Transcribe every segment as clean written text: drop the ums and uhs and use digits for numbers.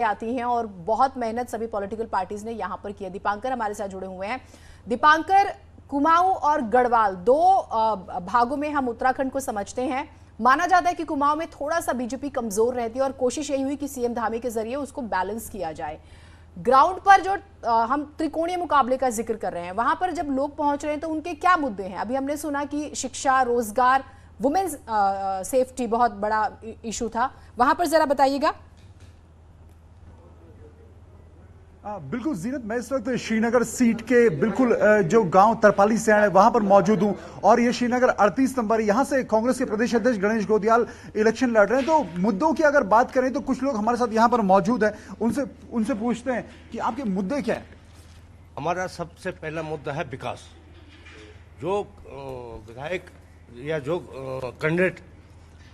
आती हैं और बहुत मेहनत सभी पॉलिटिकल पार्टीज ने यहां पर की है। दीपांकर हमारे साथ जुड़े हुए हैं। दीपांकर, कुमाऊं और गढ़वाल दो भागों में हम उत्तराखंड को समझते हैं। माना जाता है कि कुमाऊं में थोड़ा सा बीजेपी कमजोर रहती है और कोशिश यही हुई कि सीएम धामी के जरिए उसको बैलेंस किया जाए। ग्राउंड पर जो हम त्रिकोणीय मुकाबले का जिक्र कर रहे हैं, वहां पर जब लोग पहुंच रहे हैं तो उनके क्या मुद्दे हैं? अभी हमने सुना कि शिक्षा, रोजगार, वुमेन्स सेफ्टी बहुत बड़ा इशू था, वहां पर जरा बताइएगा। बिल्कुल जीनत, मैं इस वक्त श्रीनगर सीट के बिल्कुल जो गांव तरपाली से है वहां पर मौजूद हूं और ये श्रीनगर 38 नंबर, यहां से कांग्रेस के प्रदेश अध्यक्ष गणेश गोदियाल इलेक्शन लड़ रहे हैं। तो मुद्दों की अगर बात करें तो कुछ लोग हमारे साथ यहां पर मौजूद हैं, उनसे पूछते हैं कि आपके मुद्दे क्या है। हमारा सबसे पहला मुद्दा है विकास। जो विधायक या जो कैंडिडेट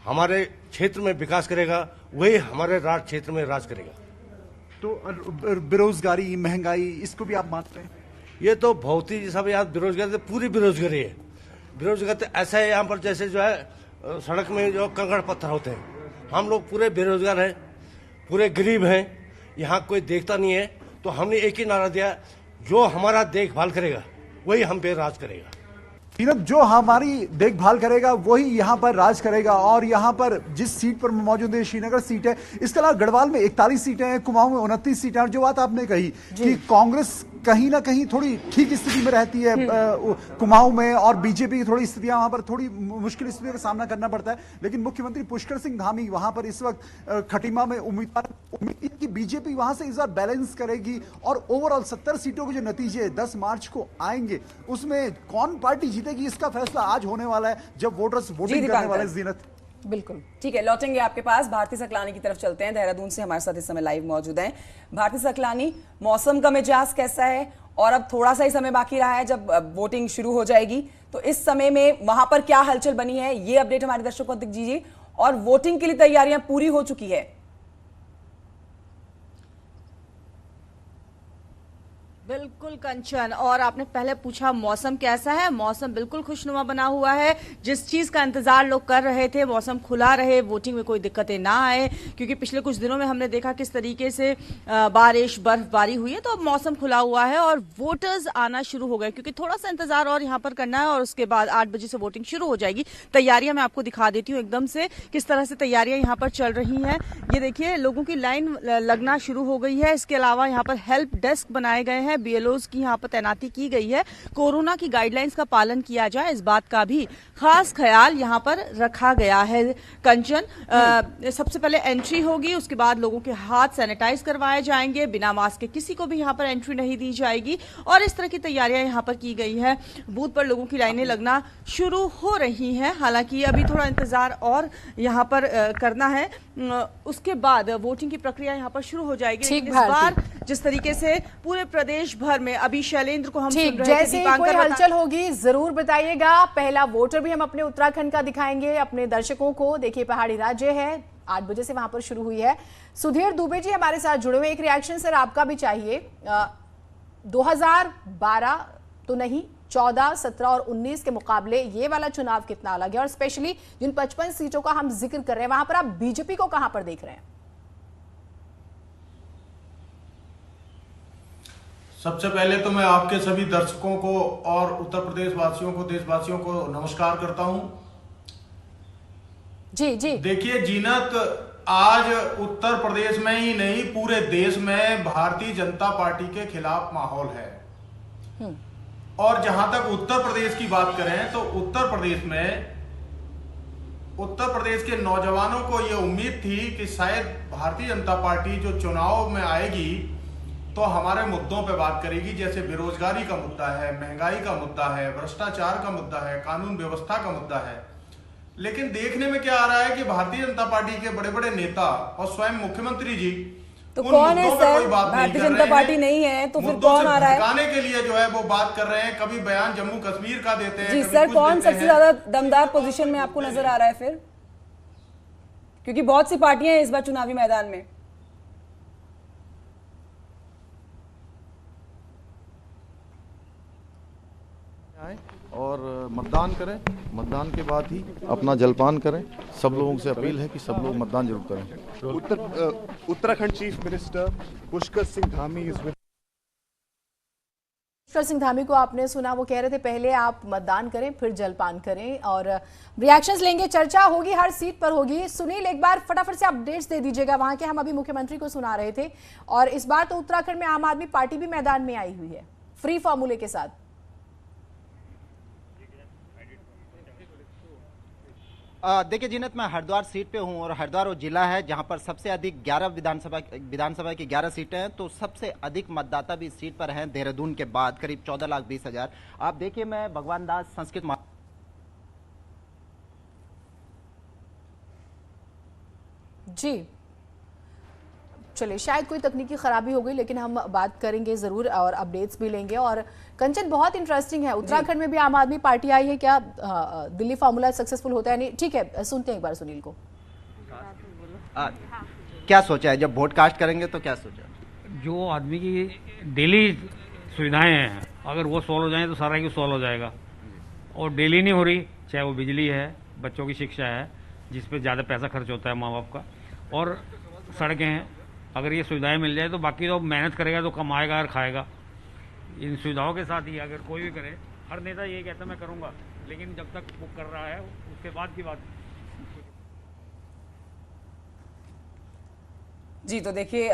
हमारे क्षेत्र में विकास करेगा वही हमारे राज क्षेत्र में राज करेगा। तो बेरोजगारी, महंगाई, इसको भी आप मानते हैं? ये तो बहुत ही सब यहाँ बेरोजगारी तो पूरी बेरोजगारी है। बेरोजगारी तो ऐसा है यहाँ पर जैसे जो है सड़क में जो कंकड़ पत्थर होते हैं। हम लोग पूरे बेरोजगार हैं, पूरे गरीब हैं, यहाँ कोई देखता नहीं है। तो हमने एक ही नारा दिया, जो हमारा देखभाल करेगा वही हम पे राज करेगा। जो हमारी देखभाल करेगा वही यहाँ पर राज करेगा। और यहाँ पर जिस सीट पर मौजूद है श्रीनगर सीट है, इसके अलावा गढ़वाल में 41 सीटें हैं, कुमाऊं में 29 सीटें। और जो बात आपने कही कि कांग्रेस कहीं ना कहीं थोड़ी ठीक स्थिति में रहती है कुमाऊं में और बीजेपी की थोड़ी स्थितियां वहां पर थोड़ी मुश्किल स्थितियों का सामना करना पड़ता है। लेकिन मुख्यमंत्री पुष्कर सिंह धामी वहां पर इस वक्त खटीमा में उम्मीद है कि बीजेपी वहां से इस बार बैलेंस करेगी और ओवरऑल 70 सीटों के जो नतीजे 10 मार्च को आएंगे उसमें कौन पार्टी जीतेगी इसका फैसला आज होने वाला है जब वोटर्स वोटिंग करने वाले। जीनत, बिल्कुल ठीक है, लौटेंगे आपके पास। भारती सकलानी की तरफ चलते हैं, देहरादून से हमारे साथ इस समय लाइव मौजूद हैं। भारती सकलानी, मौसम का मिजाज कैसा है और अब थोड़ा सा ही समय बाकी रहा है जब वोटिंग शुरू हो जाएगी, तो इस समय में वहां पर क्या हलचल बनी है, ये अपडेट हमारे दर्शकों को दीजिए। और वोटिंग के लिए तैयारियां पूरी हो चुकी है? बिल्कुल कंचन, और आपने पहले पूछा मौसम कैसा है। मौसम बिल्कुल खुशनुमा बना हुआ है। जिस चीज का इंतजार लोग कर रहे थे, मौसम खुला रहे, वोटिंग में कोई दिक्कतें ना आए, क्योंकि पिछले कुछ दिनों में हमने देखा किस तरीके से बारिश बर्फबारी हुई है। तो अब मौसम खुला हुआ है और वोटर्स आना शुरू हो गए, क्योंकि थोड़ा सा इंतजार और यहाँ पर करना है और उसके बाद 8 बजे से वोटिंग शुरू हो जाएगी। तैयारियां मैं आपको दिखा देती हूँ एकदम से किस तरह से तैयारियां यहाँ पर चल रही हैं। ये देखिए, लोगों की लाइन लगना शुरू हो गई है। इसके अलावा यहाँ पर हेल्प डेस्क बनाए गए हैं, बीएलओज की यहाँ पर तैनाती की गई है। कोरोना की गाइडलाइंस का पालन किया जाए, इस बात का भी खास ख्याल यहाँ पर रखा गया है। कंचन, सबसे पहले एंट्री होगी, उसके बाद लोगों के हाथ सैनिटाइज करवाए जाएंगे, बिना मास्क के किसी को भी यहाँ पर एंट्री नहीं दी जाएगी और इस तरह की तैयारियां यहाँ पर की गई है। बूथ पर लोगों की लाइनें लगना शुरू हो रही हैं, हालांकि अभी थोड़ा इंतजार और यहाँ पर करना है, उसके बाद वोटिंग की प्रक्रिया यहाँ पर शुरू हो जाएगी। इस बार जिस तरीके से पूरे प्रदेश भर में अभी शैलेंद्र को हम सुन रहे थे, जैसे कोई हलचल होगी जरूर बताइएगा। पहला वोटर भी हम अपने उत्तराखंड का दिखाएंगे अपने दर्शकों को। देखिए, पहाड़ी राज्य है, 8 बजे से वहां पर शुरू हुई है। सुधीर दुबे जी हमारे साथ जुड़े हुए, एक रिएक्शन सर आपका भी चाहिए। 2012 तो नहीं, 14, 17 और 19 के मुकाबले ये वाला चुनाव कितना अलग है और स्पेशली जिन 55 सीटों का हम जिक्र कर रहे हैं वहां पर आप बीजेपी को कहां पर देख रहे हैं? सबसे पहले तो मैं आपके सभी दर्शकों को और उत्तर प्रदेश वासियों को, देशवासियों को नमस्कार करता हूं। जी देखिए जीनत, आज उत्तर प्रदेश में ही नहीं पूरे देश में भारतीय जनता पार्टी के खिलाफ माहौल है। और जहां तक उत्तर प्रदेश की बात करें तो उत्तर प्रदेश के नौजवानों को यह उम्मीद थी कि शायद भारतीय जनता पार्टी जो चुनाव में आएगी तो हमारे मुद्दों पे बात करेगी, जैसे बेरोजगारी का मुद्दा है, महंगाई का मुद्दा है, भ्रष्टाचार का मुद्दा है, कानून व्यवस्था का मुद्दा है। लेकिन देखने में क्या आ रहा है कि भारतीय जनता पार्टी के बड़े बड़े नेता और स्वयं मुख्यमंत्री जी तो कौन है सर? भारतीय जनता पार्टी नहीं है तो फिर कौन आ रहा है? भटकाने के लिए जो है वो बात कर रहे हैं। कभी बयान जम्मू कश्मीर का देते हैं। जी सर, कौन सबसे ज्यादा दमदार पोजीशन में आपको नजर आ रहा है फिर? क्योंकि बहुत सी पार्टियां हैं इस बार चुनावी मैदान में। आएं और मतदान करें। मतदान के बाद ही अपना जलपान करें। सब लोगों से अपील है कि सब लोग मतदान जरूर करें। Uttarakhand chief minister Pushkar Singh Dhami is with. Pushkar Singh Dhami को आपने सुना, वो कह रहे थे पहले आप मतदान करें फिर जलपान करें, और रिएक्शंस लेंगे, चर्चा होगी, हर सीट पर होगी। सुनील, एक बार फटाफट से अपडेट्स दे दीजिएगा वहां के। हम अभी मुख्यमंत्री को सुना रहे थे, और इस बार तो उत्तराखंड में आम आदमी पार्टी भी मैदान में आई हुई है फ्री फॉर्मूले के साथ। देखिए जीनत, मैं हरिद्वार सीट पे हूं और हरिद्वार वो जिला है जहां पर सबसे अधिक 11 विधानसभा की 11 सीटें हैं, तो सबसे अधिक मतदाता भी इस सीट पर हैं देहरादून के बाद, करीब 14,20,000। आप देखिए, मैं भगवान दास संस्कृत जी चलिए, शायद कोई तकनीकी खराबी हो गई, लेकिन हम बात करेंगे जरूर और अपडेट्स भी लेंगे। और कंचन, बहुत इंटरेस्टिंग है, उत्तराखंड में भी आम आदमी पार्टी आई है, क्या दिल्ली फॉर्मूला सक्सेसफुल होता है नहीं? ठीक है, सुनते हैं एक बार सुनील को। क्या सोचा है, जब वोट कास्ट करेंगे तो क्या सोचा? जो आदमी की डेली सुविधाएं हैं, अगर वो सॉल्व हो जाए तो सारा ही सॉल्व हो जाएगा। और डेली नहीं हो रही, चाहे वो बिजली है, बच्चों की शिक्षा है, जिस पे ज़्यादा पैसा खर्च होता है माँ बाप का, और सड़कें हैं, अगर ये सुविधाएं मिल जाए तो बाकी तो मेहनत करेगा तो कमाएगा और खाएगा। इन सुविधाओं के साथ ही अगर कोई भी करे, हर नेता यही कहता है मैं करूँगा, लेकिन जब तक वो कर रहा है उसके बाद की बात। जी तो देखिए